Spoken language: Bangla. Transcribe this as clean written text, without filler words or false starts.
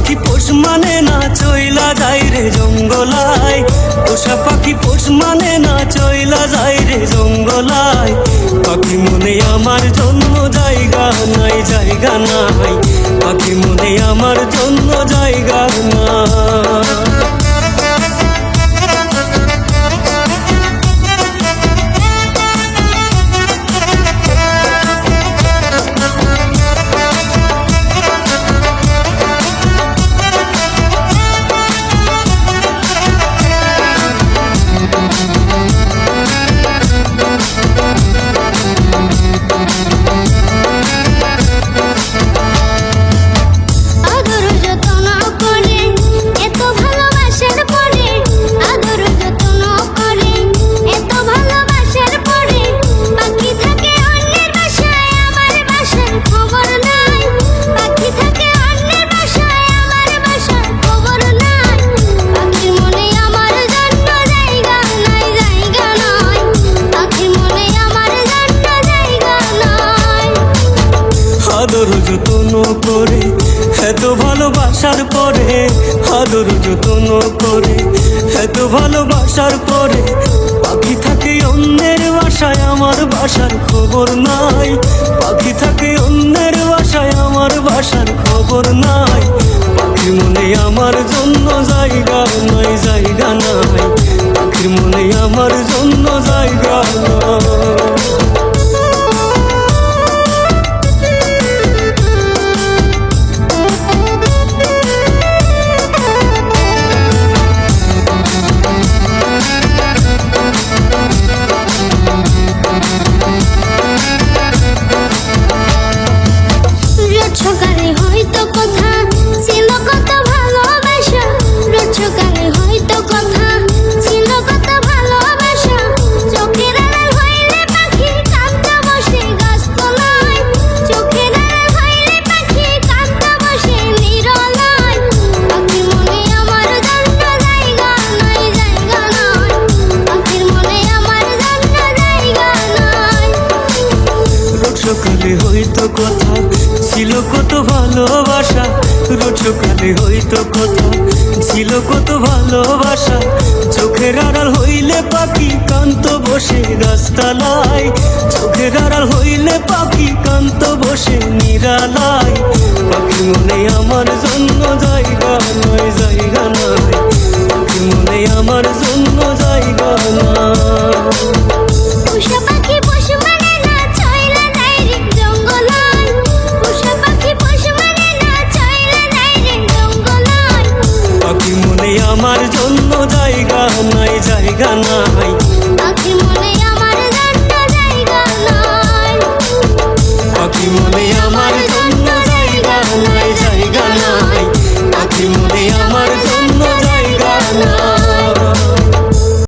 পাখি পোষ মানে না চইলা যায় রে জঙ্গলায়, পোষা পাখি পোষ মানে না চইলা যায় রে জঙ্গলায়। পাখি মনে আমার জন্য জায়গা নাই, জায়গা নাই, পাখি মনে আমার জন্য জায়গা নাই। আদর যত্ন করে এত ভালোবাসার পরে, আদর যত্ন করে এত ভালোবাসার পরে, পাখি থাকে অন্যের বাসায় আমার বাসার খবর নাই, পাখি থাকে অন্যের বাসায় আমার বাসার খবর নাই। পাখির মনে আমার জন্য জায়গা নাই, জায়গা নাই, পাখির মনে আমার জন্য জায়গা নাই। সকালে হয়তো কথা ছিল কত ভালোবাসা, রোজ সকালে হয়তো কথা ছিল কত ভালোবাসা, চোখের আড়াল হইলে পাখি কাঁদতে বসে গাছতলায়, চোখের আড়াল হইলে পাখি কাঁদতে বসে নিরলায়। পাখির মনে আমার জন্য জায়গা নাই, জায়গা নাই, পাখির মনে আমার জন্য জায়গা নাই। রোজ সকালে হয়তো কথা ছিল কত ভালোবাসা, রোজ সকালে হইতো কথা ছিল কত ভালোবাসা, চোখের আড়াল হইলে পাখি কান্ত বসে গাছতলায়, চোখের আড়াল হইলে পাখি কান্ত বসে নিরালায়। পাখি মনে আমার জন্য জায়গা নয়, জায়গা নয়, পাখি মনে আমার জন্য জায়গা নয়। পোষা পাখি পোষ মানে না চইলা যায় রে জঙ্গলায়, পোষা পাখি পোষ মানে না চইলা যায় রে জঙ্গলায়। পাখি মনে আমার জন্য জায়গা নাই, জায়গা নাই,